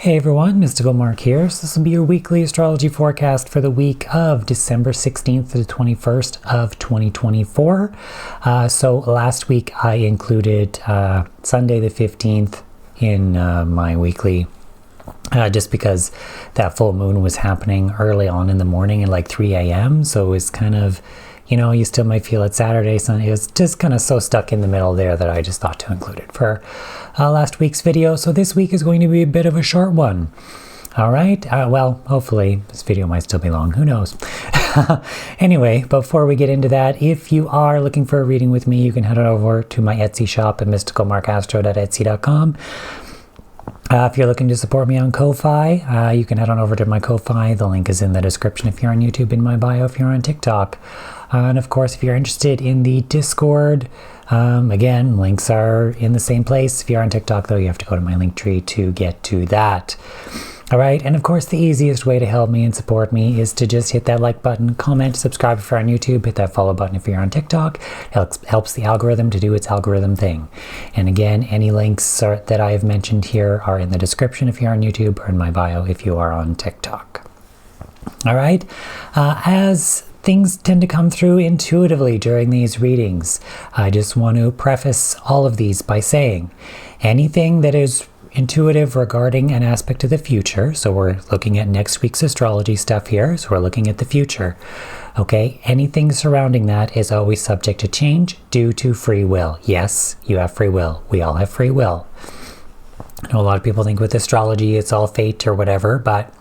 Hey everyone, Mystical Mark here. So this will be your weekly astrology forecast for the week of December 16th to the 21st of 2024. So last week I included Sunday the 15th in my weekly just because that full moon was happening early on in the morning at like 3 a.m. So it was kind of, you still might feel it Saturday, Sunday. It was just kind of so stuck in the middle there that I just thought to include it for last week's video. So this week is going to be a bit of a short one. All right. Well, hopefully this video might still be long. Who knows? Anyway, before we get into that, if you are looking for a reading with me, you can head on over to my Etsy shop at mysticalmarkastro.etsy.com. If you're looking to support me on Ko-Fi, you can head on over to my Ko-Fi. The link is in the description if you're on YouTube, in my bio if you're on TikTok. And of course, if you're interested in the Discord, again, links are in the same place. If you're on TikTok, though, you have to go to my link tree to get to that. All right. And of course, the easiest way to help me and support me is to just hit that like button, comment, subscribe if you're on YouTube, hit that follow button if you're on TikTok. It helps the algorithm to do its algorithm thing. And again, any links that I have mentioned here are in the description if you're on YouTube, or in my bio if you are on TikTok. All right. As things tend to come through intuitively during these readings, I just want to preface all of these by saying anything that is intuitive regarding an aspect of the future, so we're looking at next week's astrology stuff here, so we're looking at the future, okay, anything surrounding that is always subject to change due to free will. Yes, you have free will. We all have free will. I know a lot of people think with astrology it's all fate or whatever, but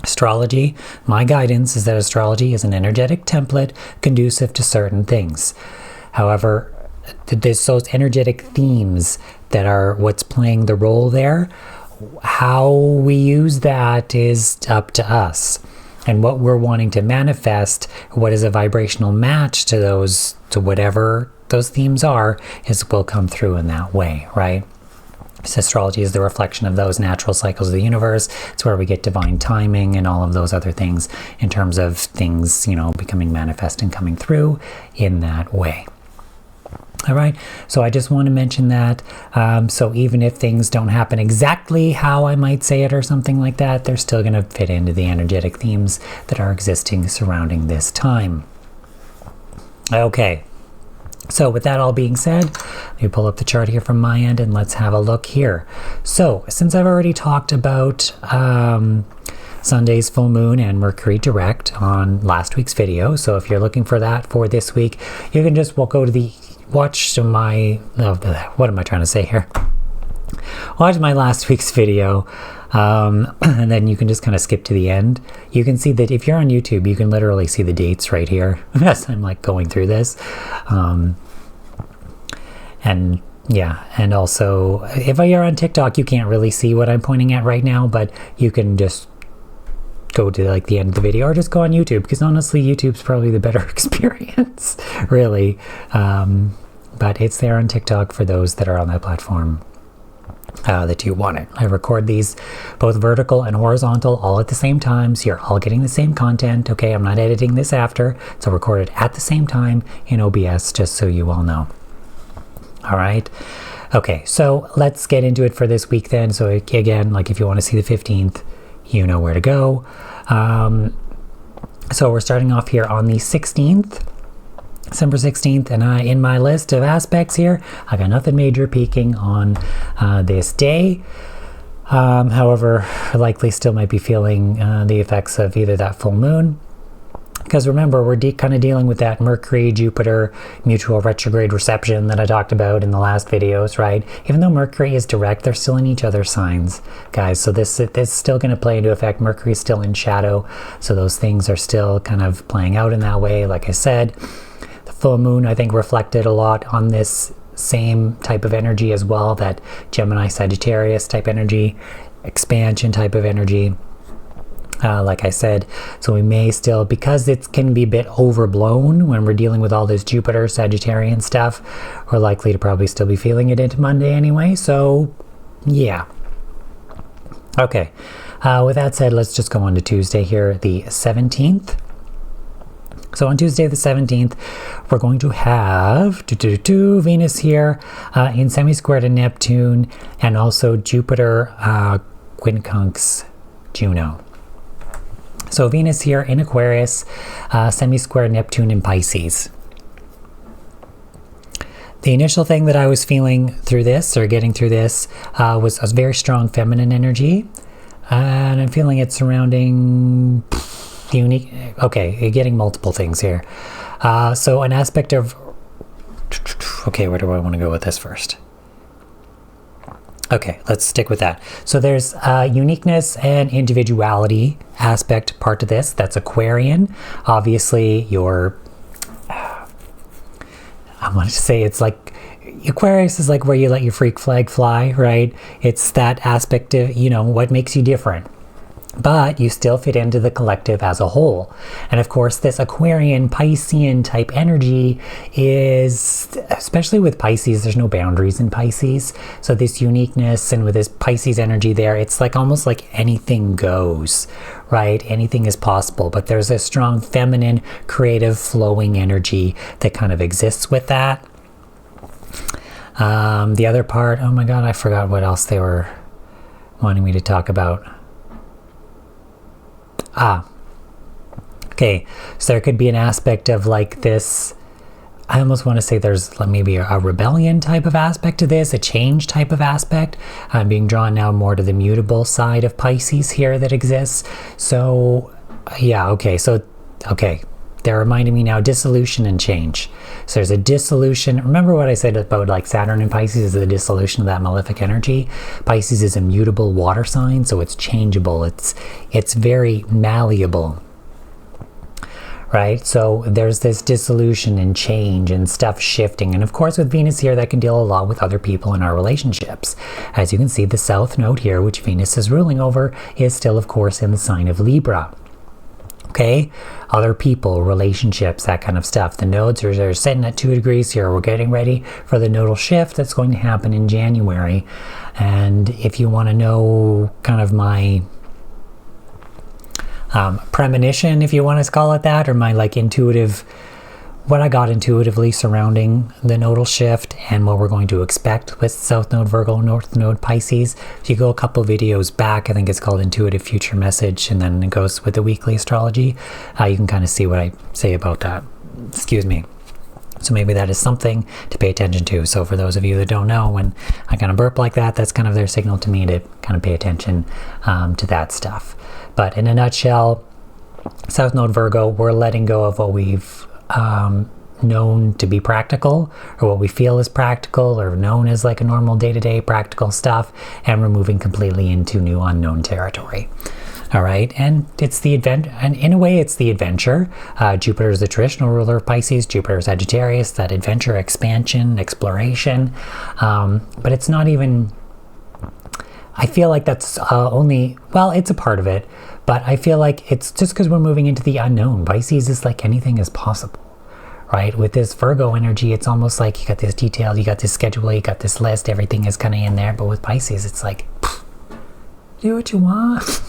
astrology, my guidance is that astrology is an energetic template conducive to certain things. However, there's those energetic themes that are what's playing the role there. How we use that is up to us. And what we're wanting to manifest, what is a vibrational match to those, to whatever those themes are, will come through in that way, right? So astrology is the reflection of those natural cycles of the universe. It's where we get divine timing and all of those other things in terms of things, becoming manifest and coming through in that way. All right, so I just want to mention that. So even if things don't happen exactly how I might say it or something like that, they're still going to fit into the energetic themes that are existing surrounding this time. Okay. So with that all being said, let me pull up the chart here from my end and let's have a look here. So since I've already talked about Sunday's full moon and Mercury direct on last week's video, so if you're looking for that for this week, you can just go to the watch what am I trying to say here? Watch my last week's video, and then you can just kind of skip to the end. You can see that if you're on YouTube, you can literally see the dates right here as I'm like going through this. And also if you're on TikTok, you can't really see what I'm pointing at right now, but you can just go to like the end of the video or just go on YouTube, because honestly YouTube's probably the better experience really. But it's there on TikTok for those that are on that platform that you want it. I record these both vertical and horizontal all at the same time, so you're all getting the same content. Okay, I'm not editing this after, it's all recorded at the same time in OBS, just so you all know. All right. Okay, so let's get into it for this week then. So again, like if you want to see the 15th, you know where to go. So we're starting off here on the 16th, December 16th, and in my list of aspects here, I got nothing major peaking on this day. However, I likely still might be feeling the effects of either that full moon, because remember, we're kind of dealing with that Mercury-Jupiter mutual retrograde reception that I talked about in the last videos, right? Even though Mercury is direct, they're still in each other's signs, guys. So this is still going to play into effect. Mercury is still in shadow, so those things are still kind of playing out in that way. Like I said, the full moon, I think, reflected a lot on this same type of energy as well, that Gemini-Sagittarius type energy, expansion type of energy. Like I said, so we may still, because it can be a bit overblown when we're dealing with all this Jupiter Sagittarian stuff, we're likely to probably still be feeling it into Monday anyway. So yeah. Okay. With that said, let's just go on to Tuesday here, the 17th. So on Tuesday the 17th, we're going to have Venus here in semi-square to Neptune, and also Jupiter quincunx Juno. So Venus here in Aquarius, semi-square Neptune in Pisces. The initial thing that I was feeling through this, or getting through this, was a very strong feminine energy. And I'm feeling it surrounding unique, okay, you're getting multiple things here. So an aspect of, okay, where do I want to go with this first? Okay, let's stick with that. So there's uniqueness and individuality aspect part to this. That's Aquarian. Obviously, I want to say it's like, Aquarius is like where you let your freak flag fly, right? It's that aspect of, what makes you different. But you still fit into the collective as a whole. And of course, this Aquarian, Piscean type energy is, especially with Pisces, there's no boundaries in Pisces. So this uniqueness and with this Pisces energy there, it's like almost like anything goes, right? Anything is possible. But there's a strong feminine, creative, flowing energy that kind of exists with that. The other part, oh my God, I forgot what else they were wanting me to talk about. Okay, so there could be an aspect of like this, I almost want to say there's maybe a rebellion type of aspect to this, a change type of aspect. I'm being drawn now more to the mutable side of Pisces here that exists. So yeah, okay, they're reminding me now, dissolution and change. So there's a dissolution. Remember what I said about like Saturn and Pisces is the dissolution of that malefic energy. Pisces is a mutable water sign, so it's changeable. It's very malleable, right? So there's this dissolution and change and stuff shifting. And of course with Venus here, that can deal a lot with other people in our relationships. As you can see, the South Node here, which Venus is ruling over, is still of course in the sign of Libra. Okay, other people, relationships, that kind of stuff. The nodes are sitting at 2 degrees here. We're getting ready for the nodal shift that's going to happen in January. And if you want to know kind of my premonition, if you want to call it that, or my like intuitive, what I got intuitively surrounding the nodal shift and what we're going to expect with South Node Virgo, North Node Pisces. If you go a couple videos back, I think it's called Intuitive Future Message, and then it goes with the weekly astrology. You can kind of see what I say about that. Excuse me. So maybe that is something to pay attention to. So for those of you that don't know, when I kind of burp like that, that's kind of their signal to me to kind of pay attention to that stuff. But in a nutshell, South Node Virgo, we're letting go of what we've known to be practical, or what we feel is practical, or known as like a normal day-to-day practical stuff, and we're moving completely into new unknown territory. All right, and it's the adventure, and in a way it's the adventure. Jupiter is the traditional ruler of Pisces. Jupiter is Sagittarius, that adventure, expansion, exploration, but it's not even, I feel like that's only, well, it's a part of it, but I feel like it's just because we're moving into the unknown. Pisces is like anything is possible, right? With this Virgo energy, it's almost like you got this detail, you got this schedule, you got this list, everything is kind of in there. But with Pisces, it's like, do what you want.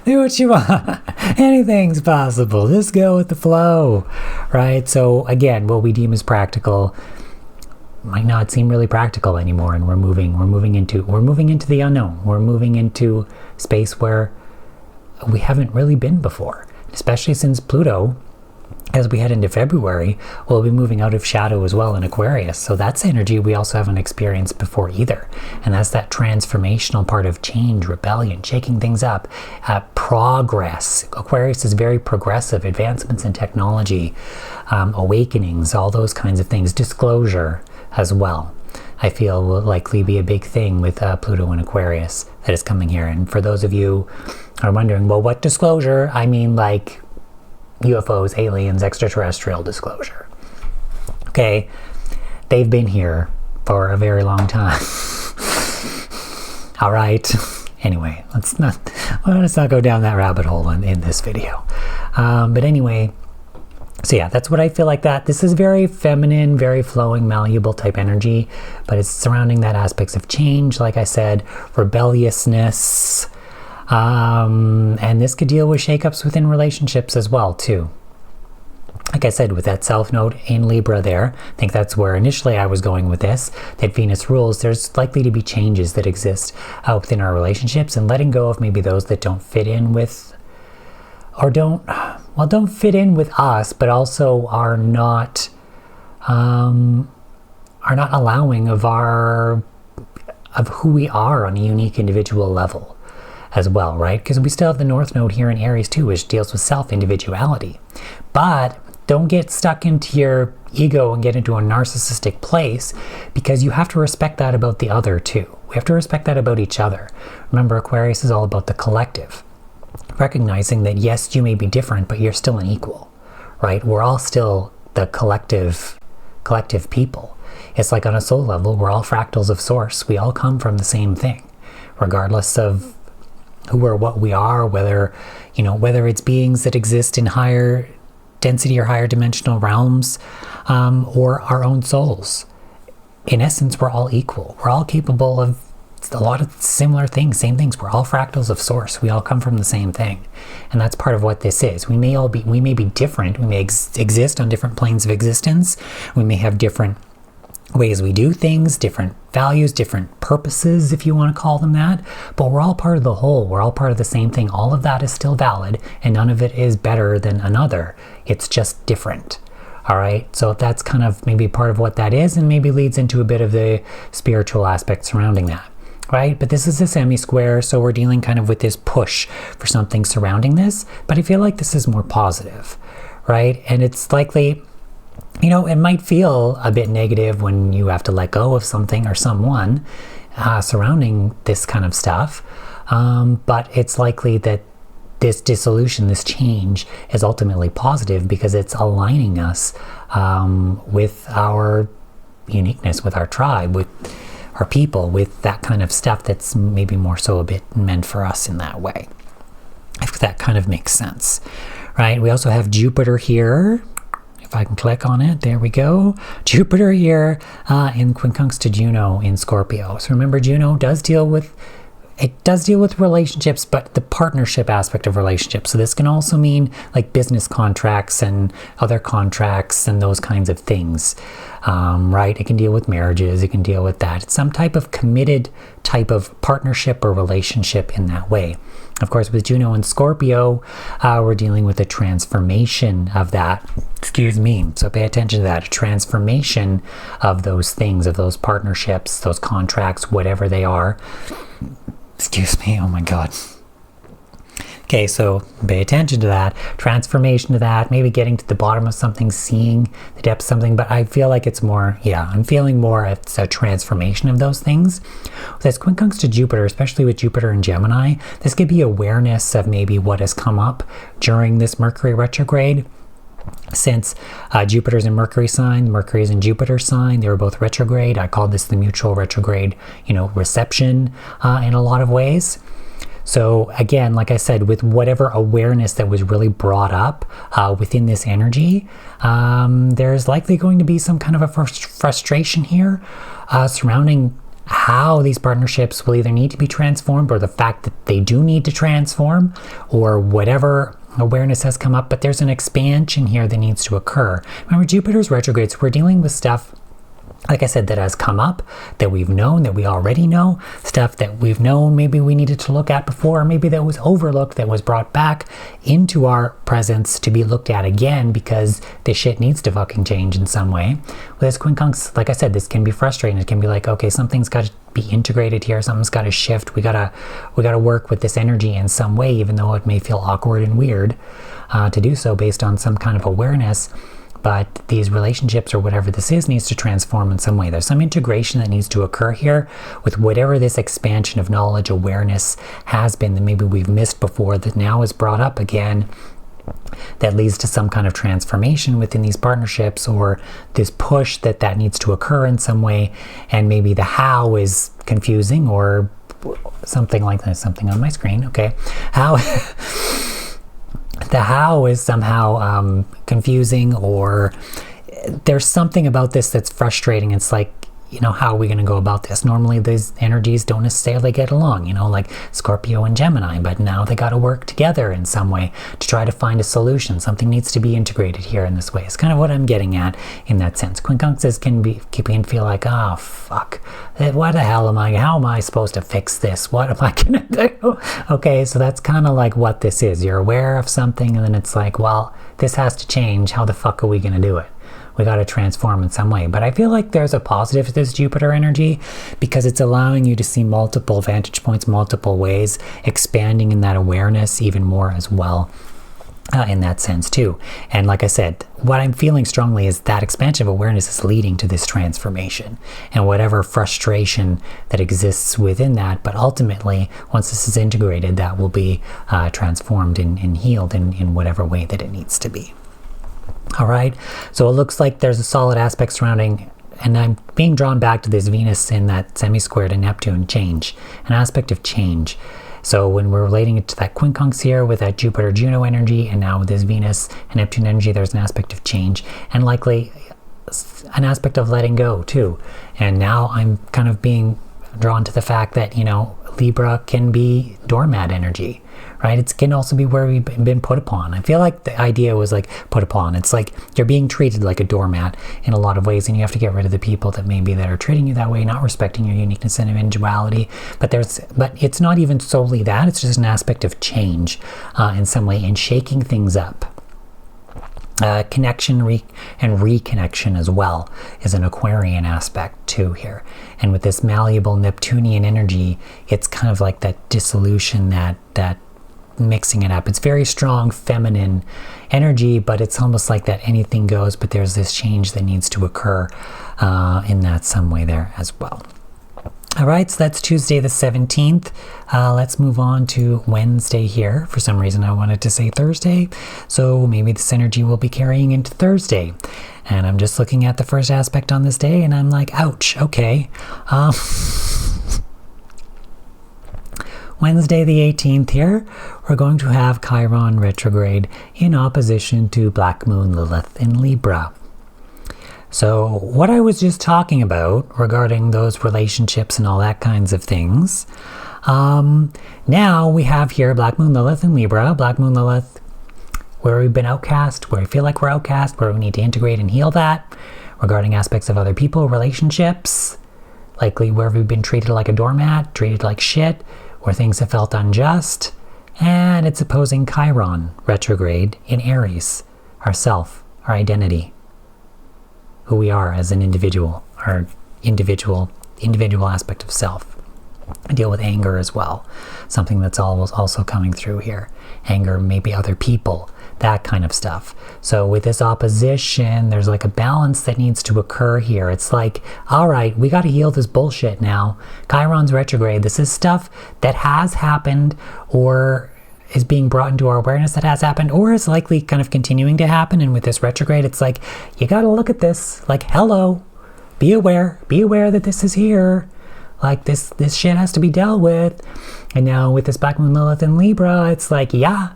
Do what you want. Anything's possible. Just go with the flow, right? So again, what we deem as practical might not seem really practical anymore, and we're moving into the unknown. We're moving into space where we haven't really been before, especially since Pluto, as we head into February, will be moving out of shadow as well in Aquarius. So that's energy we also haven't experienced before either. And that's that transformational part of change, rebellion, shaking things up, progress. Aquarius is very progressive, advancements in technology, awakenings, all those kinds of things, disclosure as well. I feel will likely be a big thing with Pluto and Aquarius that is coming here. And for those of you who are wondering, well, what disclosure? I mean like UFOs, aliens, extraterrestrial disclosure. Okay, they've been here for a very long time. All right. Anyway, let's not go down that rabbit hole in this video. But anyway, so yeah, that's what I feel like that. This is very feminine, very flowing, malleable type energy, but it's surrounding that aspects of change, like I said, rebelliousness, and this could deal with shakeups within relationships as well, too. I like I said, with that South Node in Libra there, I think that's where initially I was going with this, that Venus rules, there's likely to be changes that exist within our relationships, and letting go of maybe those that don't fit in with, or don't fit in with us, but also are not allowing of who we are on a unique individual level as well, right? Because we still have the North Node here in Aries too, which deals with self-individuality. But don't get stuck into your ego and get into a narcissistic place, because you have to respect that about the other too. We have to respect that about each other. Remember, Aquarius is all about the collective. Recognizing that yes, you may be different, but you're still an equal, right? We're all still the collective people. It's like on a soul level, we're all fractals of source. We all come from the same thing, regardless of who or what we are, whether it's beings that exist in higher density or higher dimensional realms, or our own souls. In essence, we're all equal. We're all capable of a lot of similar things, same things. We're all fractals of source. We all come from the same thing. And that's part of what this is. We may be different. We may exist on different planes of existence. We may have different ways we do things, different values, different purposes, if you want to call them that. But we're all part of the whole. We're all part of the same thing. All of that is still valid, and none of it is better than another. It's just different. All right, so that's kind of maybe part of what that is, and maybe leads into a bit of the spiritual aspect surrounding that, right? But this is a semi-square, so we're dealing kind of with this push for something surrounding this, but I feel like this is more positive, right? And it's likely, it might feel a bit negative when you have to let go of something or someone surrounding this kind of stuff, but it's likely that this dissolution, this change, is ultimately positive because it's aligning us with our uniqueness, with our tribe, with our people, with that kind of stuff that's maybe more so a bit meant for us in that way, if that kind of makes sense, right? We also have Jupiter here. If I can click on it, there we go. Jupiter here in quincunx to Juno in Scorpio. So remember, Juno does deal with relationships, but the partnership aspect of relationships. So this can also mean like business contracts and other contracts and those kinds of things, right? It can deal with marriages. It can deal with that. It's some type of committed type of partnership or relationship in that way. Of course, with Juno and Scorpio, we're dealing with a transformation of that. Excuse me. So pay attention to that. A transformation of those things, of those partnerships, those contracts, whatever they are. Excuse me, oh my God. Okay, so pay attention to that, transformation to that, maybe getting to the bottom of something, seeing the depth of something, but I feel like it's more, I'm feeling more it's a transformation of those things. With this quincunx to Jupiter, especially with Jupiter and Gemini, this could be awareness of maybe what has come up during this Mercury retrograde. Since Jupiter's in Mercury sign, Mercury's in Jupiter sign, they were both retrograde. I call this the mutual retrograde, reception in a lot of ways. So again, like I said, with whatever awareness that was really brought up within this energy, there's likely going to be some kind of a frustration here surrounding how these partnerships will either need to be transformed, or the fact that they do need to transform, or whatever awareness has come up, but there's an expansion here that needs to occur. Remember, Jupiter's retrograde, so we're dealing with stuff, like I said, that has come up, that we've known, that we already know, stuff that we've known maybe we needed to look at before, or maybe that was overlooked, that was brought back into our presence to be looked at again because this shit needs to fucking change in some way. With this quincunx, like I said, this can be frustrating. It can be like, okay, something's got to be integrated here, something's got to shift. We gotta work with this energy in some way, even though it may feel awkward and weird to do so based on some kind of awareness. But these relationships or whatever this is needs to transform in some way. There's some integration that needs to occur here with whatever this expansion of knowledge, awareness has been that maybe we've missed before, that now is brought up again, that leads to some kind of transformation within these partnerships, or this push that needs to occur in some way. And maybe the how is confusing, or something like that. Something on my screen. Okay. How... The how is somehow confusing, or there's something about this that's frustrating. It's like, how are we going to go about this? Normally these energies don't necessarily get along, like Scorpio and Gemini, but now they got to work together in some way to try to find a solution. Something needs to be integrated here in this way. It's kind of what I'm getting at in that sense. Quincunxes can feel like, oh, fuck, what the hell how am I supposed to fix this? What am I going to do? Okay, so that's kind of like what this is. You're aware of something and then it's like, well, this has to change. How the fuck are we going to do it? We got to transform in some way. But I feel like there's a positive to this Jupiter energy because it's allowing you to see multiple vantage points, multiple ways, expanding in that awareness even more as well. In that sense too. And like I said, what I'm feeling strongly is that expansion of awareness is leading to this transformation and whatever frustration that exists within that. But ultimately, once this is integrated, that will be transformed and healed in whatever way that it needs to be. All right. So it looks like there's a solid aspect surrounding, and I'm being drawn back to this Venus in that semi-square to Neptune change, an aspect of change. So when we're relating it to that quincunx here with that Jupiter-Juno energy, and now with this Venus and Neptune energy, there's an aspect of change and likely an aspect of letting go too. And now I'm kind of being drawn to the fact that, Libra can be doormat energy, right? It can also be where we've been put upon. I feel like the idea was like put upon. It's like you're being treated like a doormat in a lot of ways, and you have to get rid of the people that are treating you that way, not respecting your uniqueness and individuality. But it's not even solely that. It's just an aspect of change in some way and shaking things up. Connection and reconnection as well is an Aquarian aspect too here. And with this malleable Neptunian energy, it's kind of like that dissolution, that mixing it up. It's very strong feminine energy, but it's almost like that anything goes, but there's this change that needs to occur in that some way there as well. All right, so that's Tuesday the 17th. Let's move on to Wednesday here. For some reason, I wanted to say Thursday, so maybe this energy will be carrying into Thursday. And I'm just looking at the first aspect on this day, and I'm like, ouch, okay. Wednesday the 18th here, we're going to have Chiron retrograde in opposition to Black Moon Lilith in Libra. So what I was just talking about regarding those relationships and all that kinds of things, now we have here Black Moon Lilith in Libra, Black Moon Lilith, where we've been outcast, where we feel like we're outcast, where we need to integrate and heal that, regarding aspects of other people, relationships, likely where we've been treated like a doormat, treated like shit, where things have felt unjust, and it's opposing Chiron retrograde in Aries, ourself, our identity, who we are as an individual, our individual aspect of self. I deal with anger as well, something that's also coming through here. Anger, maybe other people, that kind of stuff. So with this opposition, there's like a balance that needs to occur here. It's like, all right, we got to heal this bullshit now. Chiron's retrograde. This is stuff that has happened or is being brought into our awareness that has happened or is likely kind of continuing to happen. And with this retrograde, it's like, you got to look at this like, hello, be aware that this is here. Like this shit has to be dealt with. And now with this Black Moon Lilith in Libra, it's like, yeah,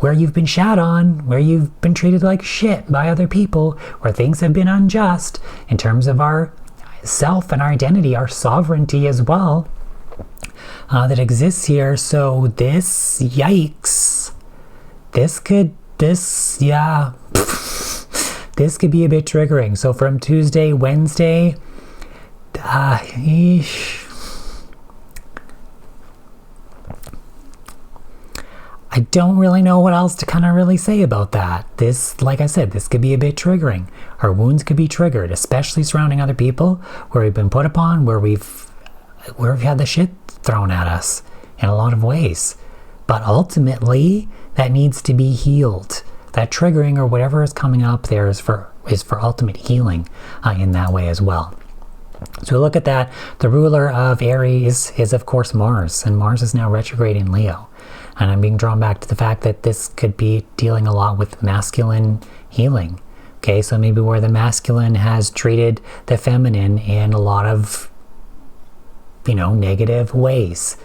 where you've been shat on, where you've been treated like shit by other people, where things have been unjust in terms of our self and our identity, our sovereignty as well, that exists here. So this, yikes, this could be a bit triggering. So from Tuesday, Wednesday, I don't really know what else to kind of really say about that. This, like I said, this could be a bit triggering. Our wounds could be triggered, especially surrounding other people, where we've been put upon, where we've had the shit thrown at us in a lot of ways. But ultimately, that needs to be healed. That triggering or whatever is coming up there is for ultimate healing in that way as well. So look at that. The ruler of Aries is, of course, Mars, and Mars is now retrograde in Leo. And I'm being drawn back to the fact that this could be dealing a lot with masculine healing. Okay, so maybe where the masculine has treated the feminine in a lot of, negative ways.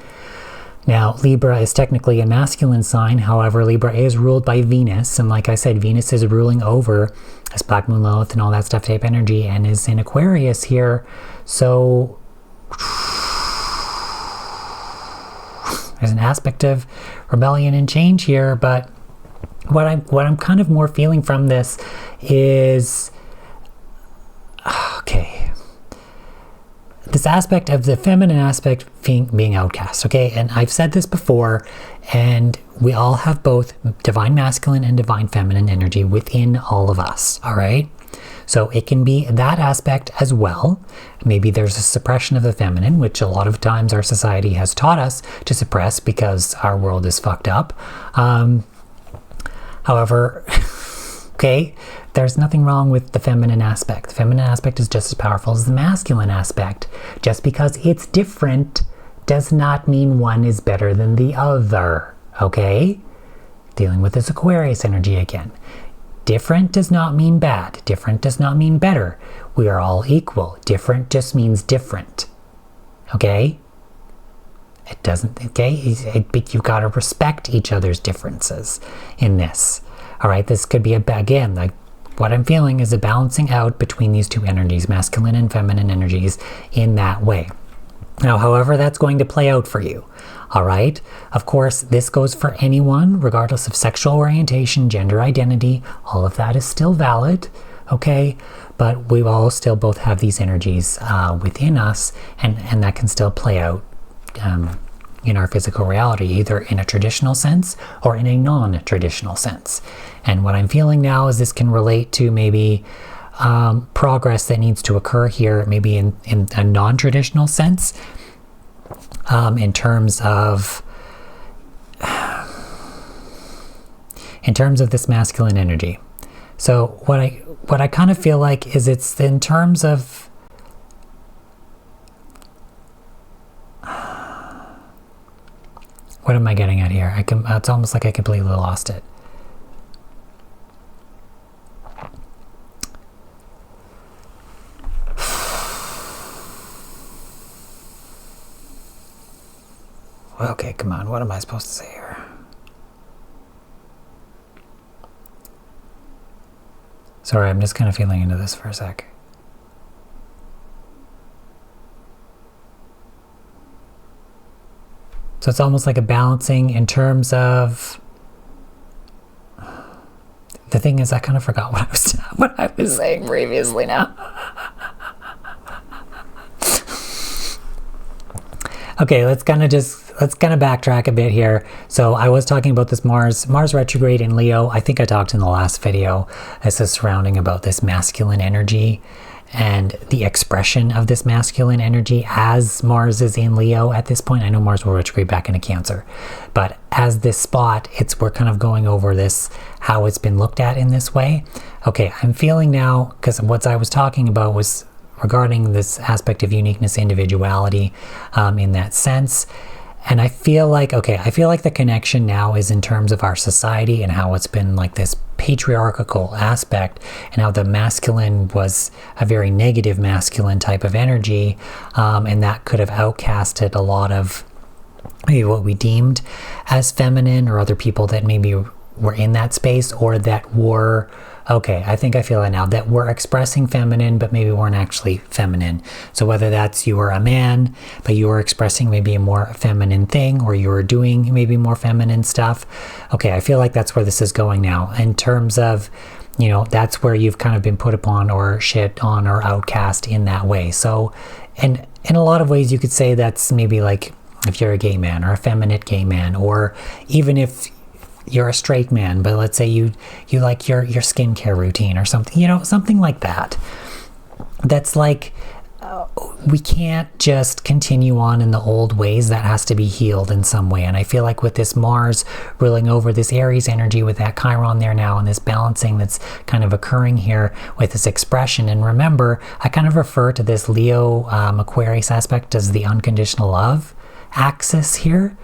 Now, Libra is technically a masculine sign. However, Libra is ruled by Venus. And like I said, Venus is ruling over this Black Moon Lilith and all that stuff type energy and is in Aquarius here. So there's an aspect of rebellion and change here. But what I'm kind of more feeling from this is, okay, this aspect of the feminine aspect being outcast, okay? And I've said this before, and we all have both divine masculine and divine feminine energy within all of us, all right? So it can be that aspect as well. Maybe there's a suppression of the feminine, which a lot of times our society has taught us to suppress because our world is fucked up. However, okay, there's nothing wrong with the feminine aspect. The feminine aspect is just as powerful as the masculine aspect. Just because it's different does not mean one is better than the other, okay? Dealing with this Aquarius energy again. Different does not mean bad. Different does not mean better. We are all equal. Different just means different, okay? It doesn't, okay? But you've got to respect each other's differences in this. All right, this could be, again, like what I'm feeling is a balancing out between these two energies, masculine and feminine energies, in that way. Now, however that's going to play out for you, all right? Of course, this goes for anyone, regardless of sexual orientation, gender identity, all of that is still valid, okay? But we all still both have these energies within us, and that can still play out in our physical reality, either in a traditional sense or in a non-traditional sense. And what I'm feeling now is this can relate to maybe progress that needs to occur here, maybe in a non-traditional sense, in terms of this masculine energy. So what I kind of feel like is it's in terms of what am I getting at here? It's almost like I completely lost it. Okay, come on. What am I supposed to say here? Sorry, I'm just kind of feeling into this for a sec. So it's almost like a balancing in terms of, the thing is I kind of forgot what I was saying previously now. Okay, let's kind of backtrack a bit here. So I was talking about this Mars retrograde in Leo. I think I talked in the last video as a surrounding about this masculine energy and the expression of this masculine energy as Mars is in Leo at this point. I know Mars will retrograde back into Cancer, but as this spot, we're kind of going over this, how it's been looked at in this way. Okay, I'm feeling now, because what I was talking about was regarding this aspect of uniqueness, individuality, in that sense. And I feel like the connection now is in terms of our society and how it's been like this patriarchal aspect, and how the masculine was a very negative masculine type of energy, and that could have outcasted a lot of maybe what we deemed as feminine, or other people that maybe were in that space, or that were, okay, I think I feel it now, that we're expressing feminine but maybe weren't actually feminine. So whether that's you were a man but you were expressing maybe a more feminine thing, or you were doing maybe more feminine stuff. Okay, I feel like that's where this is going now, in terms of, you know, that's where you've kind of been put upon or shit on or outcast in that way. So, and in a lot of ways you could say that's maybe like if you're a gay man or a feminine gay man, or even if you're a straight man, but let's say you like your skincare routine or something, you know, something like that. That's like, we can't just continue on in the old ways. That has to be healed in some way. And I feel like with this Mars ruling over this Aries energy, with that Chiron there now, and this balancing that's kind of occurring here with this expression. And remember, I kind of refer to this Leo Aquarius aspect as the unconditional love axis here.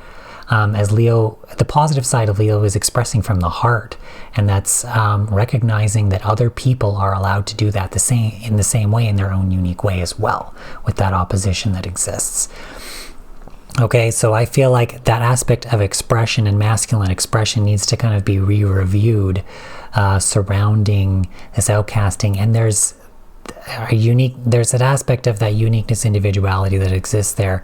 As Leo, the positive side of Leo is expressing from the heart, and that's recognizing that other people are allowed to do that in the same way, in their own unique way as well, with that opposition that exists. Okay, so I feel like that aspect of expression and masculine expression needs to kind of be re-reviewed surrounding this outcasting. And there's an aspect of that uniqueness, individuality that exists there.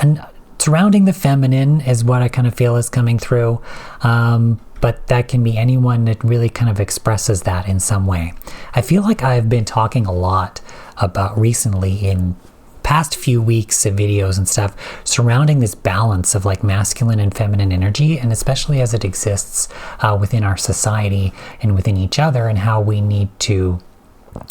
And surrounding the feminine is what I kind of feel is coming through. But that can be anyone that really kind of expresses that in some way. I feel like I've been talking a lot about recently in past few weeks of videos and stuff surrounding this balance of like masculine and feminine energy, and especially as it exists within our society and within each other, and how we need to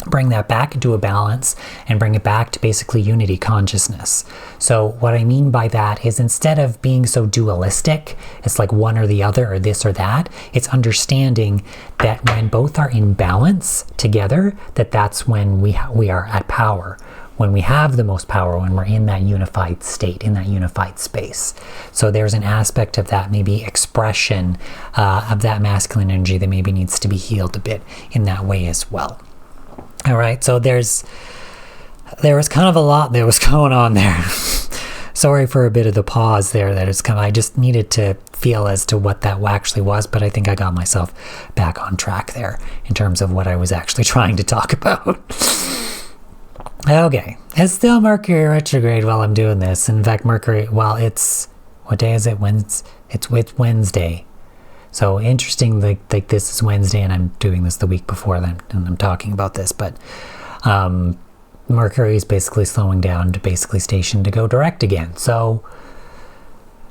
bring that back into a balance and bring it back to basically unity consciousness. So what I mean by that is, instead of being so dualistic, it's like one or the other or this or that, it's understanding that when both are in balance together, that's when we are at power, when we have the most power, when we're in that unified state, in that unified space. So there's an aspect of that, maybe expression of that masculine energy that maybe needs to be healed a bit in that way as well. All right, so there was kind of a lot that was going on there. Sorry for a bit of the pause there. I just needed to feel as to what that actually was, but I think I got myself back on track there in terms of what I was actually trying to talk about. Okay, it's still Mercury retrograde while I'm doing this. In fact, Mercury, what day is it? It's Wednesday. So interesting, like this is Wednesday and I'm doing this the week before then, and I'm talking about this, but Mercury is basically slowing down to basically station to go direct again. So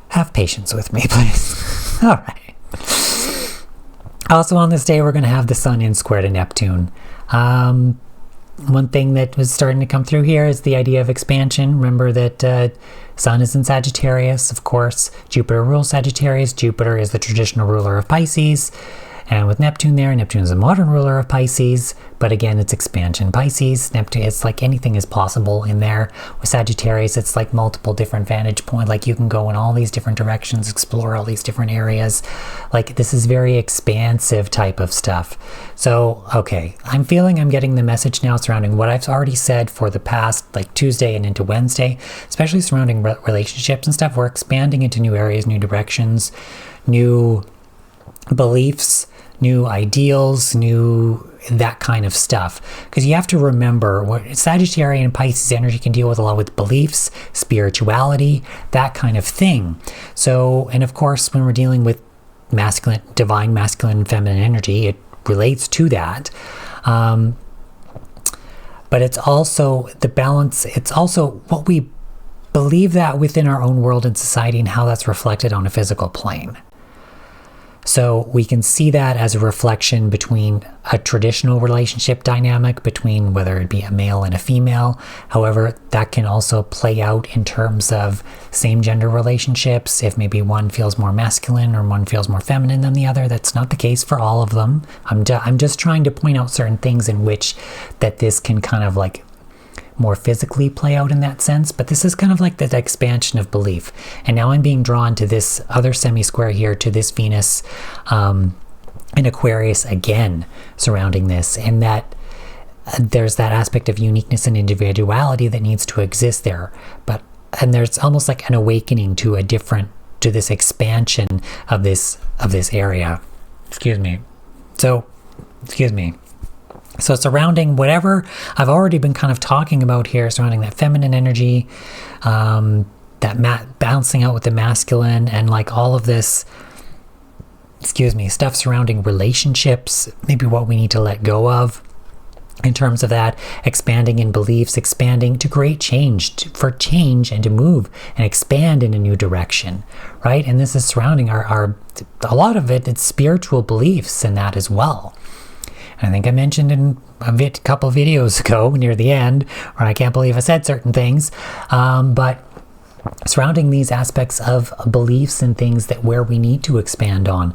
have patience with me, please. All right. Also on this day, we're going to have the Sun in square to Neptune. One thing that was starting to come through here is the idea of expansion. Remember that Sun is in Sagittarius, of course. Jupiter rules Sagittarius. Jupiter is the traditional ruler of Pisces. And with Neptune there, Neptune is a modern ruler of Pisces, but again, it's expansion. Pisces, Neptune, it's like anything is possible in there. With Sagittarius, it's like multiple different vantage points. Like you can go in all these different directions, explore all these different areas. Like this is very expansive type of stuff. So, okay, I'm feeling I'm getting the message now surrounding what I've already said for the past like Tuesday and into Wednesday, especially surrounding relationships and stuff. We're expanding into new areas, new directions, new beliefs, new ideals, that kind of stuff. Because you have to remember, what Sagittarius and Pisces energy can deal with a lot with beliefs, spirituality, that kind of thing. So, and of course, when we're dealing with masculine, divine masculine and feminine energy, it relates to that. But it's also the balance, it's also what we believe that within our own world and society, and how that's reflected on a physical plane. So we can see that as a reflection between a traditional relationship dynamic between whether it be a male and a female. However, that can also play out in terms of same gender relationships. If maybe one feels more masculine or one feels more feminine than the other, that's not the case for all of them. I'm just trying to point out certain things in which that this can kind of like more physically play out in that sense, but this is kind of like the expansion of belief. And now I'm being drawn to this other semi-square here, to this Venus in Aquarius again surrounding this, and that there's that aspect of uniqueness and individuality that needs to exist there. And there's almost like an awakening to this expansion of this area. Excuse me. So surrounding whatever I've already been kind of talking about here, surrounding that feminine energy, that balancing out with the masculine, and like all of this, stuff surrounding relationships, maybe what we need to let go of in terms of that, expanding in beliefs, expanding to create change, for change and to move and expand in a new direction, right? And this is surrounding a lot of it's spiritual beliefs in that as well. I think I mentioned in a couple videos ago near the end, where I can't believe I said certain things, but surrounding these aspects of beliefs and things that where we need to expand on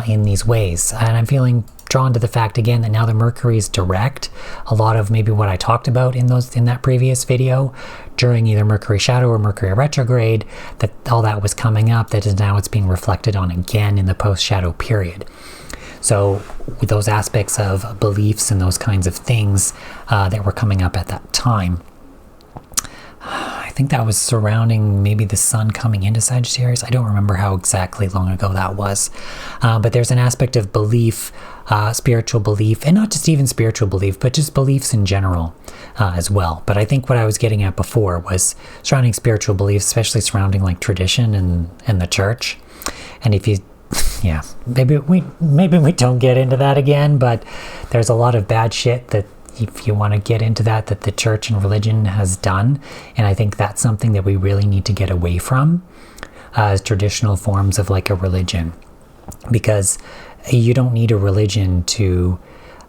in these ways. And I'm feeling drawn to the fact again that now the Mercury is direct. A lot of maybe what I talked about in that previous video during either Mercury shadow or Mercury retrograde, that all that was coming up, that is now it's being reflected on again in the post-shadow period. So with those aspects of beliefs and those kinds of things that were coming up at that time, I think that was surrounding maybe the sun coming into Sagittarius. I don't remember how exactly long ago that was. But there's an aspect of belief, spiritual belief, and not just even spiritual belief, but just beliefs in general as well. But I think what I was getting at before was surrounding spiritual beliefs, especially surrounding like tradition and the church. And if you, yeah, maybe we don't get into that again, but there's a lot of bad shit that if you want to get into that the church and religion has done. And I think that's something that we really need to get away from as traditional forms of like a religion, because you don't need a religion to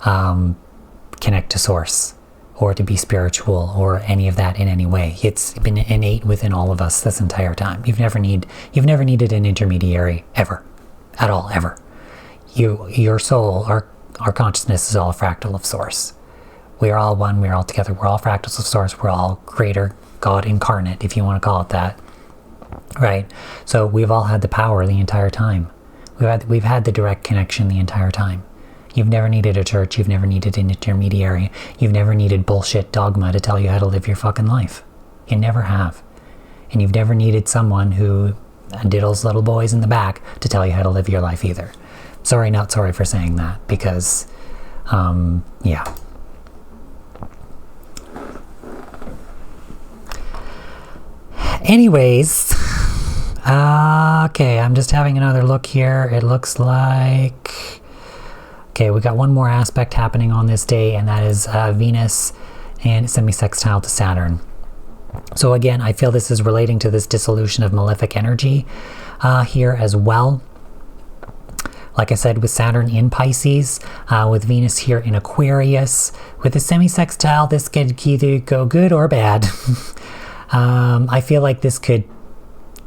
connect to source or to be spiritual or any of that in any way. It's been innate within all of us this entire time. You've never needed an intermediary ever, at all, ever. Your soul, our consciousness is all a fractal of source. We are all one, we are all together, we're all fractals of source, we're all greater God incarnate, if you want to call it that, right? So we've all had the power the entire time. We've had the direct connection the entire time. You've never needed a church, you've never needed an intermediary, you've never needed bullshit dogma to tell you how to live your fucking life. You never have. And you've never needed someone who diddles little boys in the back to tell you how to live your life either. Sorry, not sorry for saying that, because, yeah. Anyways, okay, I'm just having another look here. It looks like, okay, we got one more aspect happening on this day, and that is Venus and semi-sextile to Saturn. So again, I feel this is relating to this dissolution of malefic energy here as well. Like I said, with Saturn in Pisces, with Venus here in Aquarius, with the semi-sextile, this could either go good or bad. I feel like this could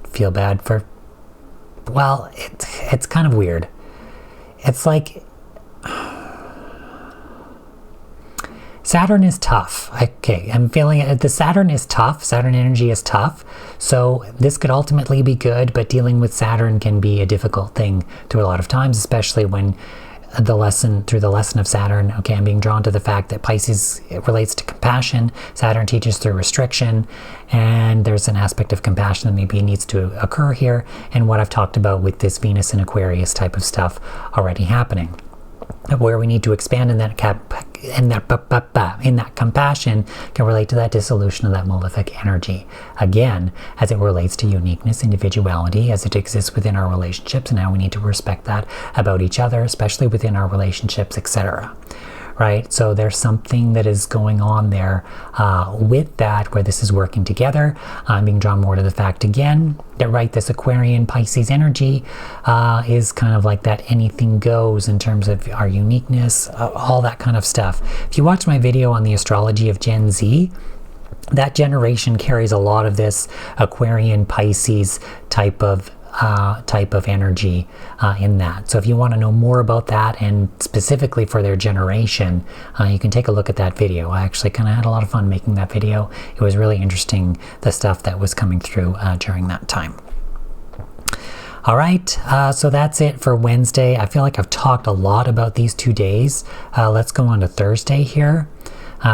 feel bad for, well, it's kind of weird. It's like, Saturn is tough. Okay, I'm feeling it. The Saturn is tough. Saturn energy is tough. So this could ultimately be good, but dealing with Saturn can be a difficult thing through a lot of times, especially when through the lesson of Saturn, okay, I'm being drawn to the fact that Pisces relates to compassion. Saturn teaches through restriction, and there's an aspect of compassion that maybe needs to occur here, and what I've talked about with this Venus and Aquarius type of stuff already happening, where we need to expand in that compassion can relate to that dissolution of that malefic energy. Again, as it relates to uniqueness, individuality, as it exists within our relationships, and how we need to respect that about each other, especially within our relationships, etc. Right? So there's something that is going on there with that, where this is working together. I'm being drawn more to the fact again that, right, this Aquarian Pisces energy is kind of like that anything goes in terms of our uniqueness, all that kind of stuff. If you watch my video on the astrology of Gen Z, that generation carries a lot of this Aquarian Pisces type of energy in that. So if you want to know more about that, and specifically for their generation, you can take a look at that video. I actually kind of had a lot of fun making that video. It was really interesting, the stuff that was coming through during that time. All right, so that's it for Wednesday. I feel like I've talked a lot about these 2 days. Let's go on to Thursday here.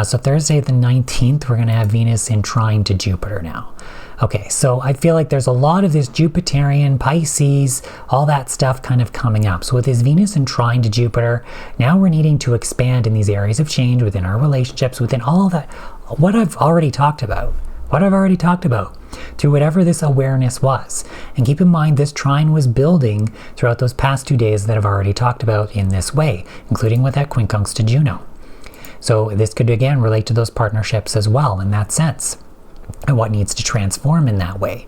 So Thursday the 19th, we're going to have Venus in trine to Jupiter now. Okay, so I feel like there's a lot of this Jupiterian, Pisces, all that stuff kind of coming up. So with this Venus in trine to Jupiter, now we're needing to expand in these areas of change within our relationships, within all of that, what I've already talked about, through whatever this awareness was. And keep in mind, this trine was building throughout those past 2 days that I've already talked about in this way, including with that quincunx to Juno. So this could again relate to those partnerships as well in that sense, and what needs to transform in that way.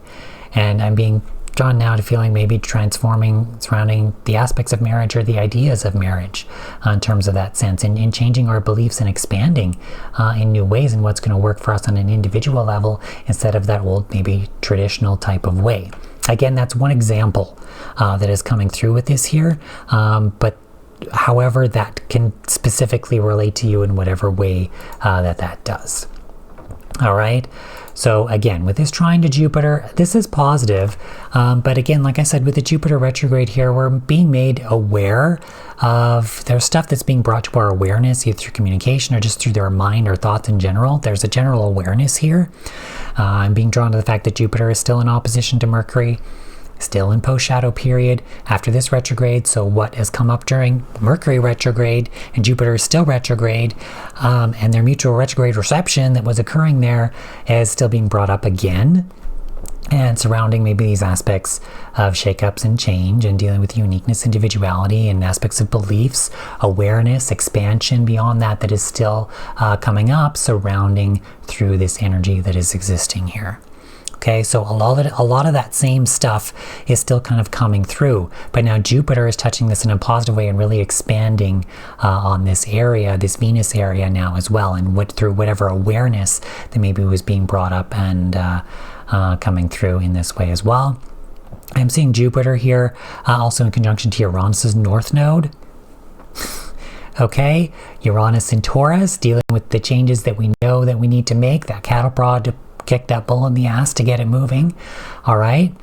And I'm being drawn now to feeling maybe transforming surrounding the aspects of marriage or the ideas of marriage in terms of that sense, and in changing our beliefs and expanding in new ways and what's going to work for us on an individual level instead of that old maybe traditional type of way. Again, that's one example that is coming through with this here, but however that can specifically relate to you in whatever way that does. All right. So again, with this trine to Jupiter, this is positive. But again, like I said, with the Jupiter retrograde here, we're being made aware of there's stuff that's being brought to our awareness, either through communication or just through their mind or thoughts in general. There's a general awareness here. I'm being drawn to the fact that Jupiter is still in opposition to Mercury, still in post-shadow period after this retrograde. So what has come up during Mercury retrograde and Jupiter is still retrograde, and their mutual retrograde reception that was occurring there is still being brought up again, and surrounding maybe these aspects of shakeups and change and dealing with uniqueness, individuality, and aspects of beliefs, awareness, expansion beyond that that is still coming up, surrounding through this energy that is existing here. Okay, so a lot of that same stuff is still kind of coming through, but now Jupiter is touching this in a positive way and really expanding on this area, this Venus area now as well, and through whatever awareness that maybe was being brought up and coming through in this way as well. I'm seeing Jupiter here also in conjunction to Uranus's North Node. Okay, Uranus in Taurus, dealing with the changes that we know that we need to make, that cattle prod to kick that bull in the ass to get it moving. All right.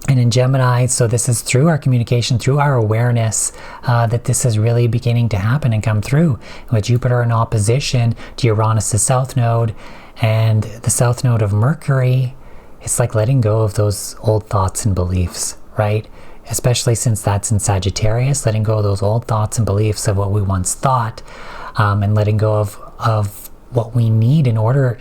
And in Gemini, so this is through our communication, through our awareness, that this is really beginning to happen and come through. With Jupiter in opposition to Uranus' South Node and the South Node of Mercury, it's like letting go of those old thoughts and beliefs, right? Especially since that's in Sagittarius, letting go of those old thoughts and beliefs of what we once thought, and letting go of what we need in order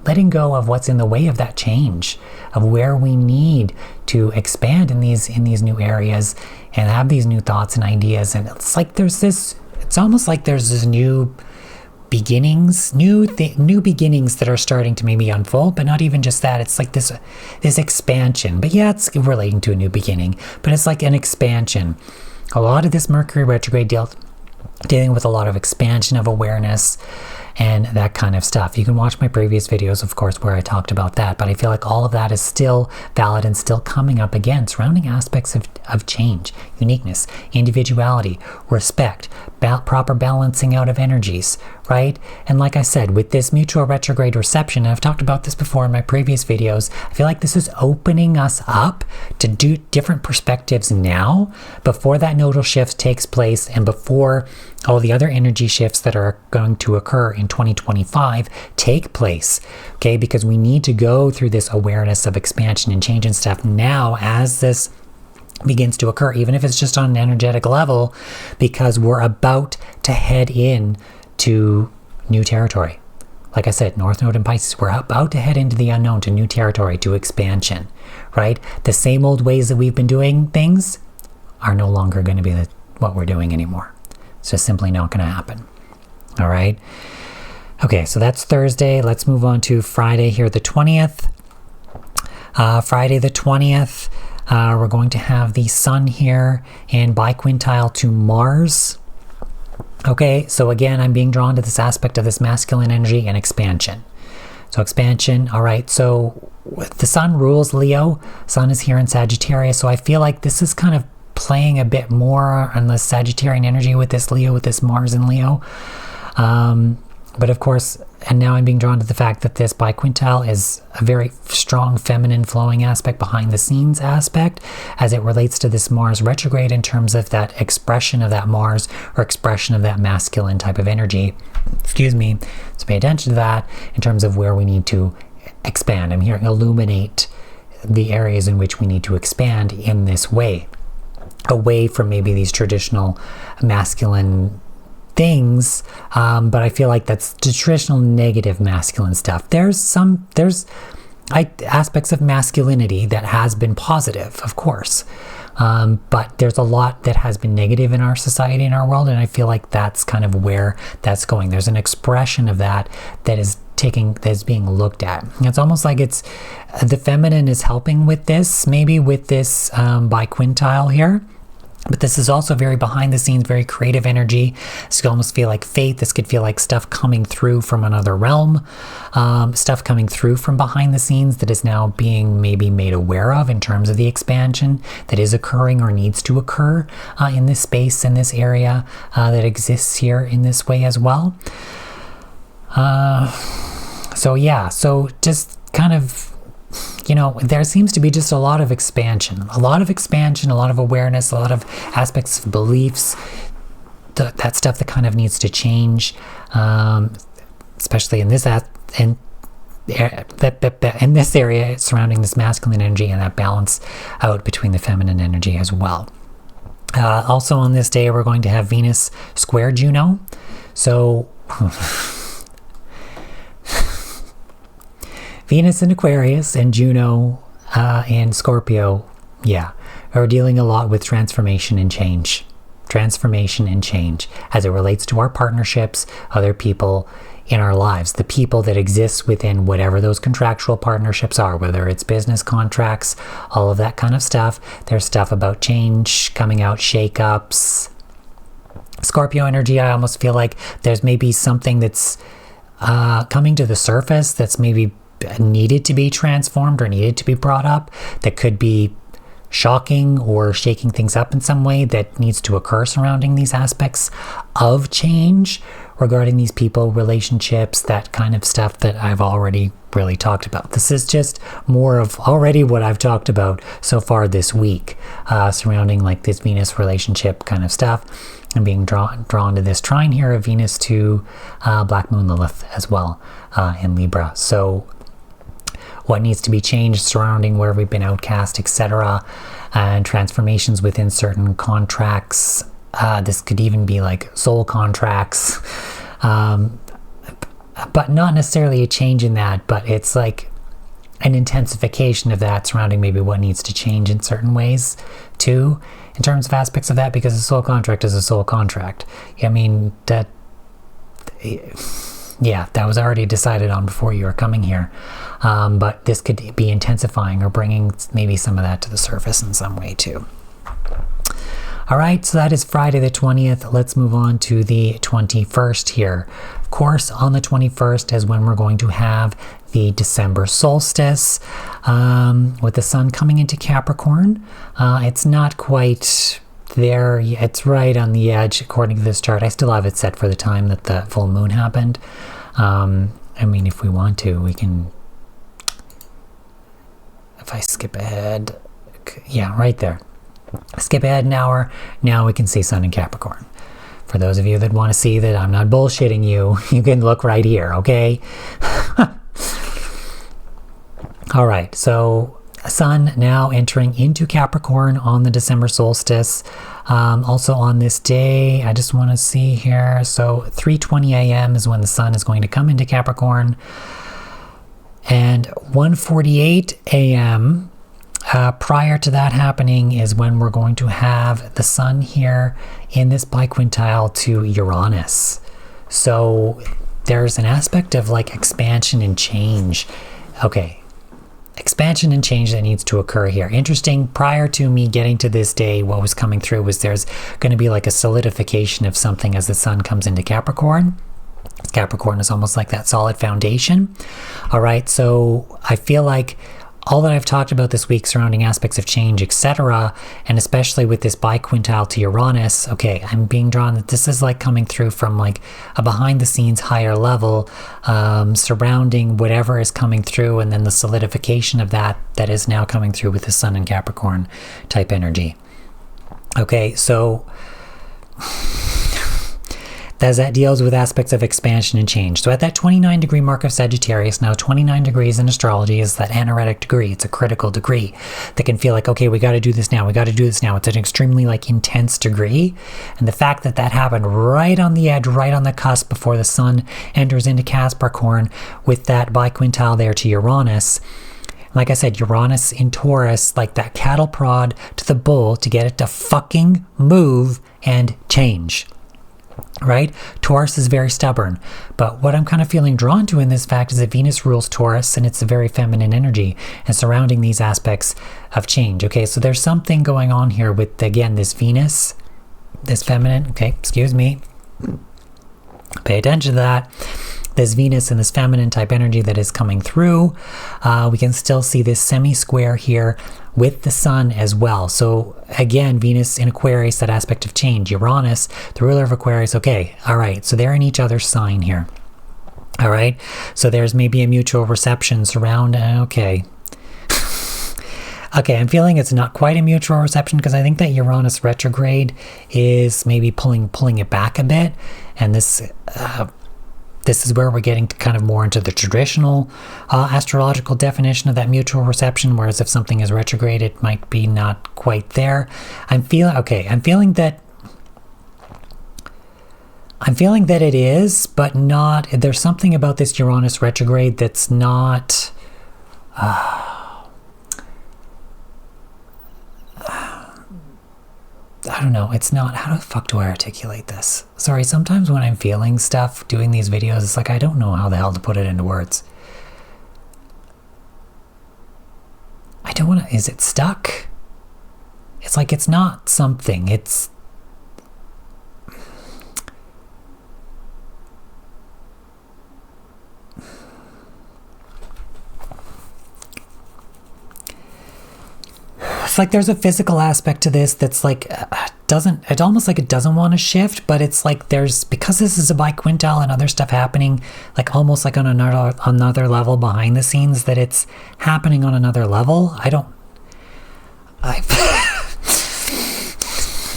letting go of what's in the way of that change, of where we need to expand in these new areas and have these new thoughts and ideas. And it's like it's almost like there's this new beginnings, new beginnings that are starting to maybe unfold, but not even just that. It's like this expansion. But yeah, it's relating to a new beginning, but it's like an expansion. A lot of this Mercury retrograde dealing with a lot of expansion of awareness and that kind of stuff. You can watch my previous videos, of course, where I talked about that, but I feel like all of that is still valid and still coming up again, surrounding aspects of change, uniqueness, individuality, respect, proper balancing out of energies, right? And like I said, with this mutual retrograde reception, and I've talked about this before in my previous videos, I feel like this is opening us up to do different perspectives now, before that nodal shift takes place and before all the other energy shifts that are going to occur in 2025 take place, okay? Because we need to go through this awareness of expansion and change and stuff now as this begins to occur, even if it's just on an energetic level, because we're about to head in to new territory. Like I said, North Node and Pisces, we're about to head into the unknown, to new territory, to expansion, right? The same old ways that we've been doing things are no longer going to be what we're doing anymore. It's just simply not going to happen. All right. Okay, so that's Thursday. Let's move on to Friday here, the 20th. Friday the 20th, we're going to have the Sun here in biquintile to Mars. Okay, so again, I'm being drawn to this aspect of this masculine energy and expansion. So expansion, all right, so the Sun rules Leo. Sun is here in Sagittarius, so I feel like this is kind of playing a bit more on the Sagittarian energy with this Leo, with this Mars in Leo. But of course, and now I'm being drawn to the fact that this biquintile is a very strong feminine flowing aspect, behind the scenes aspect, as it relates to this Mars retrograde in terms of that expression of that Mars or expression of that masculine type of energy. Excuse me. So pay attention to that in terms of where we need to expand. I'm hearing illuminate the areas in which we need to expand in this way, away from maybe these traditional masculine things, but I feel like that's the traditional negative masculine stuff. There's aspects of masculinity that has been positive, of course, but there's a lot that has been negative in our society, in our world, and I feel like that's kind of where that's going. There's an expression of that is being looked at. It's almost like it's the feminine is helping with this, maybe with this biquintile here. But this is also very behind the scenes, very creative energy. This could almost feel like faith. This could feel like stuff coming through from another realm, stuff coming through from behind the scenes that is now being maybe made aware of in terms of the expansion that is occurring or needs to occur in this space, in this area that exists here in this way as well. So yeah, so just kind of, there seems to be just a lot of expansion, a lot of awareness, a lot of aspects of beliefs, that stuff that kind of needs to change, especially in this in this area surrounding this masculine energy, and that balance out between the feminine energy as well. Also on this day, we're going to have Venus square Juno. So Venus in Aquarius and Juno in Scorpio, are dealing a lot with transformation and change as it relates to our partnerships, other people in our lives, the people that exist within whatever those contractual partnerships are, whether it's business contracts, all of that kind of stuff. There's stuff about change coming out, shakeups. Scorpio energy, I almost feel like there's maybe something that's coming to the surface that's maybe needed to be transformed or needed to be brought up, that could be shocking or shaking things up in some way, that needs to occur surrounding these aspects of change regarding these people, relationships, that kind of stuff that I've already really talked about. This is just more of already what I've talked about so far this week, surrounding like this Venus relationship kind of stuff, and being drawn to this trine here of Venus to Black Moon Lilith as well in Libra. So what needs to be changed surrounding where we've been outcast, etc., and transformations within certain contracts. This could even be like soul contracts, but not necessarily a change in that, but it's like an intensification of that surrounding maybe what needs to change in certain ways too, in terms of aspects of that, because a soul contract is a soul contract. I mean, that was already decided on before you were coming here. But this could be intensifying or bringing maybe some of that to the surface in some way too. All right, so that is Friday the 20th. Let's move on to the 21st here. Of course, on the 21st is when we're going to have the December solstice, with the sun coming into Capricorn. It's not quite there. It's right on the edge according to this chart. I still have it set for the time that the full moon happened. I mean, if we want to, we can, if I skip ahead, right there. Skip ahead an hour, now we can see sun in Capricorn. For those of you that want to see that I'm not bullshitting you, you can look right here, okay? All right, so sun now entering into Capricorn on the December solstice. Also on this day, I just want to see here, so 3:20 a.m. is when the sun is going to come into Capricorn, and 1:48 a.m. Prior to that happening is when we're going to have the sun here in this biquintile to Uranus. So there's an aspect of like expansion and change. Okay, expansion and change that needs to occur here. Interesting, prior to me getting to this day, what was coming through was there's going to be like a solidification of something as the sun comes into Capricorn. Capricorn is almost like that solid foundation. All right, so I feel like all that I've talked about this week surrounding aspects of change, etc., and especially with this biquintile to Uranus, okay, I'm being drawn that this is like coming through from like a behind the scenes higher level, surrounding whatever is coming through, and then the solidification of that is now coming through with the sun in Capricorn type energy. Okay, so as that deals with aspects of expansion and change. So at that 29 degree mark of Sagittarius, now 29 degrees in astrology is that anaretic degree. It's a critical degree that can feel like, okay, we got to do this now. We got to do this now. It's an extremely like intense degree. And the fact that that happened right on the edge, right on the cusp before the sun enters into Capricorn with that biquintile there to Uranus. Like I said, Uranus in Taurus, like that cattle prod to the bull to get it to fucking move and change. Right? Taurus is very stubborn, but what I'm kind of feeling drawn to in this fact is that Venus rules Taurus, and it's a very feminine energy and surrounding these aspects of change. Okay, so there's something going on here with, again, this Venus, this feminine, okay, excuse me, pay attention to that. This Venus and this feminine type energy that is coming through. We can still see this semi-square here with the sun as well. So again, Venus in Aquarius, that aspect of change. Uranus, the ruler of Aquarius. Okay, all right, so they're in each other's sign here. All right, so there's maybe a mutual reception surround. Okay. Okay, I'm feeling it's not quite a mutual reception because I think that Uranus retrograde is maybe pulling it back a bit, and this is where we're getting to kind of more into the traditional astrological definition of that mutual reception. Whereas if something is retrograde, it might be not quite there. I'm feeling that it is, but not. There's something about this Uranus retrograde that's not. I don't know. It's not. How the fuck do I articulate this? Sorry, sometimes when I'm feeling stuff doing these videos, it's like I don't know how the hell to put it into words. I don't want to. Is it stuck? It's like it's not something. It's. It's like there's a physical aspect to this that's like it's almost like it doesn't want to shift, but it's like because this is a biquintile and other stuff happening like almost like on another level behind the scenes, that it's happening on another level.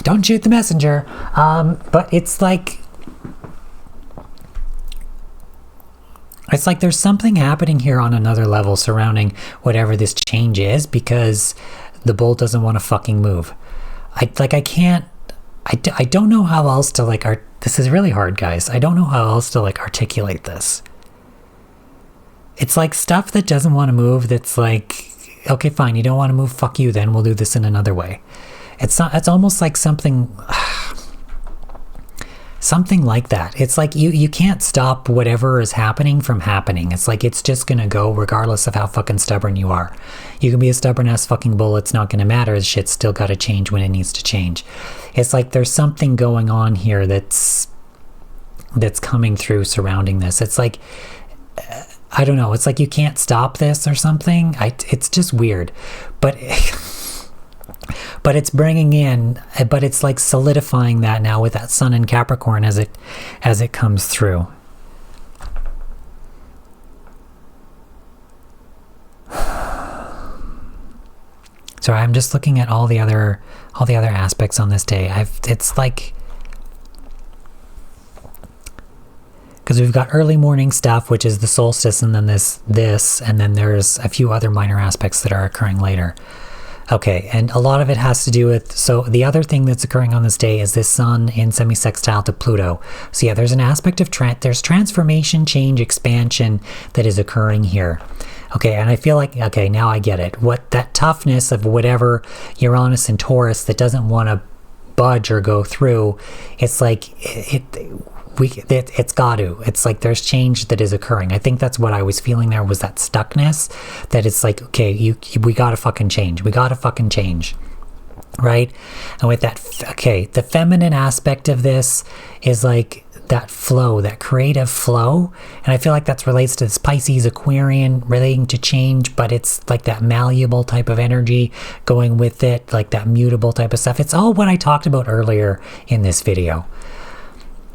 Don't shoot the messenger. But it's like there's something happening here on another level surrounding whatever this change is, because the bull doesn't want to fucking move. I don't know how else to this is really hard, guys. I don't know how else to articulate this. It's like stuff that doesn't want to move, that's like, okay, fine, you don't want to move, fuck you, then we'll do this in another way. It's almost like something like that. It's like you can't stop whatever is happening from happening. It's like it's just gonna go regardless of how fucking stubborn you are. You can be a stubborn ass fucking bull, it's not gonna matter. Shit's still gotta change when it needs to change. It's like there's something going on here that's coming through surrounding this. It's like, I don't know, it's like you can't stop this or something. It's just weird. But it's bringing in, but it's like solidifying that now with that sun in Capricorn as it comes through. Sorry, I'm just looking at all the other aspects on this day. It's like, because we've got early morning stuff, which is the solstice, and then this, and then there's a few other minor aspects that are occurring later. Okay, and a lot of it has to do with, so the other thing that's occurring on this day is this sun in semi-sextile to Pluto. So yeah, there's an aspect of, there's transformation, change, expansion that is occurring here. Okay, and I feel like, okay, now I get it. What that toughness of whatever Uranus and Taurus that doesn't want to budge or go through, it's like, it's got to. It's like there's change that is occurring. I think that's what I was feeling there, was that stuckness, that it's like, okay, we gotta fucking change. We gotta fucking change. Right? And with that, okay, the feminine aspect of this is like that flow, that creative flow. And I feel like that relates to this Pisces Aquarian relating to change, but it's like that malleable type of energy going with it, like that mutable type of stuff. It's all what I talked about earlier in this video.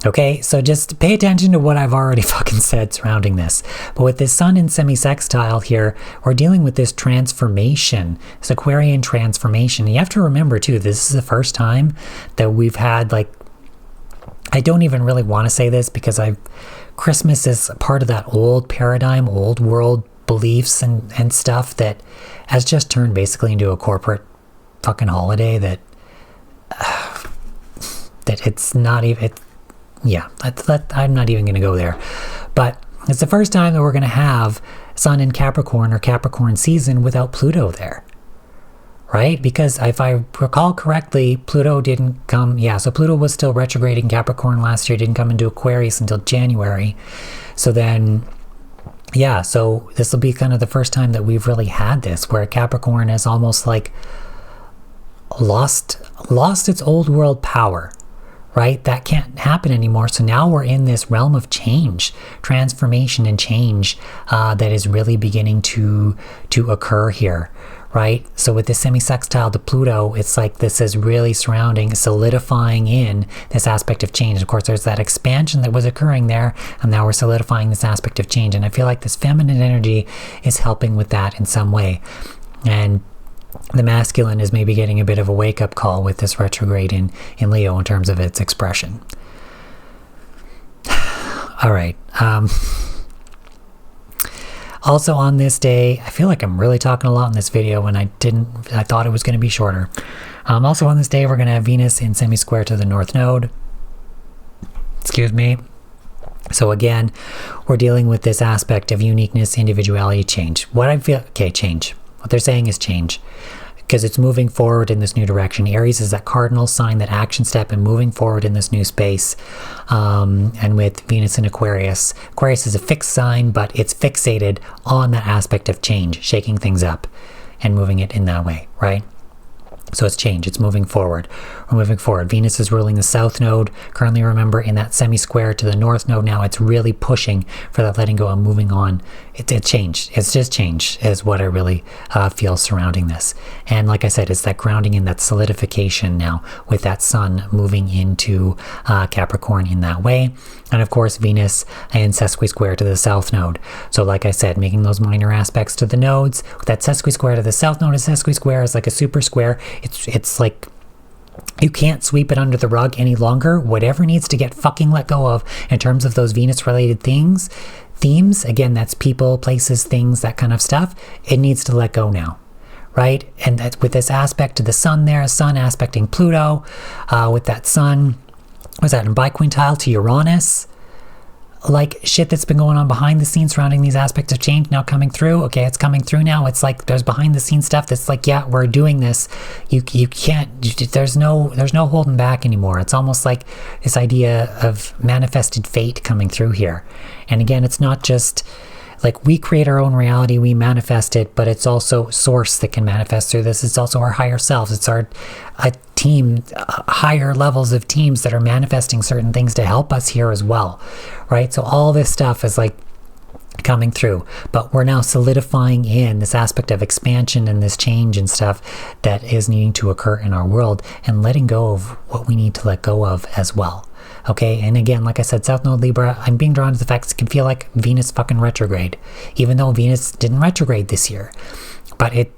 Okay, so just pay attention to what I've already fucking said surrounding this. But with this sun in semi-sextile here, we're dealing with this transformation, this Aquarian transformation. And you have to remember too, this is the first time that we've had, like, I don't even really want to say this because Christmas is part of that old paradigm, old world beliefs and stuff that has just turned basically into a corporate fucking holiday that it's not even... Yeah, I'm not even going to go there. But it's the first time that we're going to have Sun in Capricorn or Capricorn season without Pluto there. Right? Because if I recall correctly, Pluto didn't come... Yeah, so Pluto was still retrograding Capricorn last year, didn't come into Aquarius until January. So then... Yeah, so this will be kind of the first time that we've really had this, where Capricorn has almost like lost its old world power. Right? That can't happen anymore. So now we're in this realm of change, transformation and change that is really beginning to occur here. right? So with this semi-sextile to Pluto, it's like this is really surrounding, solidifying in this aspect of change. Of course, there's that expansion that was occurring there, and now we're solidifying this aspect of change. And I feel like this feminine energy is helping with that in some way. And the masculine is maybe getting a bit of a wake-up call with this retrograde in Leo in terms of its expression. All right. Also on this day, I feel like I'm really talking a lot in this video when I thought it was going to be shorter. Also on this day, we're going to have Venus in semi-square to the North Node. Excuse me. So again, we're dealing with this aspect of uniqueness, individuality, change. Change. What they're saying is change. Because it's moving forward in this new direction. Aries is that cardinal sign, that action step, and moving forward in this new space. And with Venus in Aquarius, Aquarius is a fixed sign, but it's fixated on that aspect of change, shaking things up and moving it in that way, right? So it's change, it's moving forward. We're moving forward. Venus is ruling the South Node. Currently, remember, in that semi-square to the North Node now, it's really pushing for that letting go and moving on. It's change. It's just change is what I really feel surrounding this. And like I said, it's that grounding in that solidification now with that sun moving into Capricorn in that way. And of course, Venus in sesqui-square to the South Node. So like I said, making those minor aspects to the nodes. That sesqui-square to the South Node, a sesqui-square is like a super square. It's like you can't sweep it under the rug any longer. Whatever needs to get fucking let go of in terms of those Venus-related themes, again, that's people, places, things, that kind of stuff, it needs to let go now, right? And that with this aspect to the sun there, sun aspecting Pluto, with that sun, was that in biquintile to Uranus? Like shit that's been going on behind the scenes surrounding these aspects of change now coming through. Okay, it's coming through now. It's like there's behind the scenes stuff that's like, yeah, we're doing this. You can't, there's no holding back anymore. It's almost like this idea of manifested fate coming through here. And again, it's not just like we create our own reality, we manifest it, but it's also source that can manifest through this. It's also our higher selves. It's our team, higher levels of teams that are manifesting certain things to help us here as well, right? So all this stuff is like coming through, but we're now solidifying in this aspect of expansion and this change and stuff that is needing to occur in our world and letting go of what we need to let go of as well. Okay, and again, like I said, South Node Libra, I'm being drawn to the fact it can feel like Venus fucking retrograde, even though Venus didn't retrograde this year. But it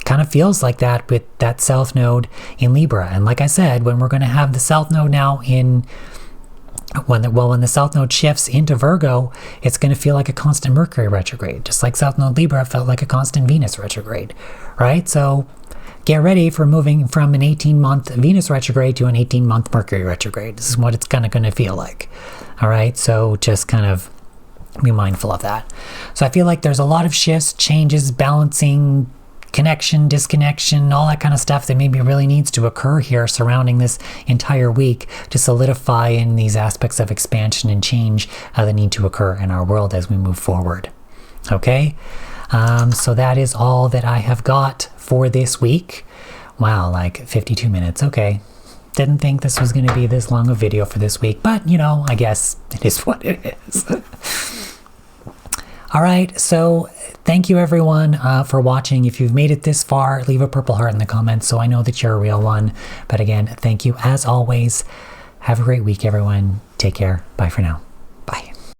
kind of feels like that with that South Node in Libra. And like I said, when we're going to have the South Node now when the South Node shifts into Virgo, it's going to feel like a constant Mercury retrograde. Just like South Node Libra felt like a constant Venus retrograde, right? So get ready for moving from an 18-month Venus retrograde to an 18-month Mercury retrograde. This is what it's kind of going to feel like. All right, so just kind of be mindful of that. So I feel like there's a lot of shifts, changes, balancing, connection, disconnection, all that kind of stuff that maybe really needs to occur here surrounding this entire week to solidify in these aspects of expansion and change that need to occur in our world as we move forward. Okay? So that is all that I have got for this week. Wow, like 52 minutes. Okay. Didn't think this was going to be this long a video for this week, but you know, I guess it is what it is. All right, so thank you everyone for watching. If you've made it this far, leave a purple heart in the comments so I know that you're a real one. But again, thank you as always. Have a great week, everyone. Take care. Bye for now. Bye.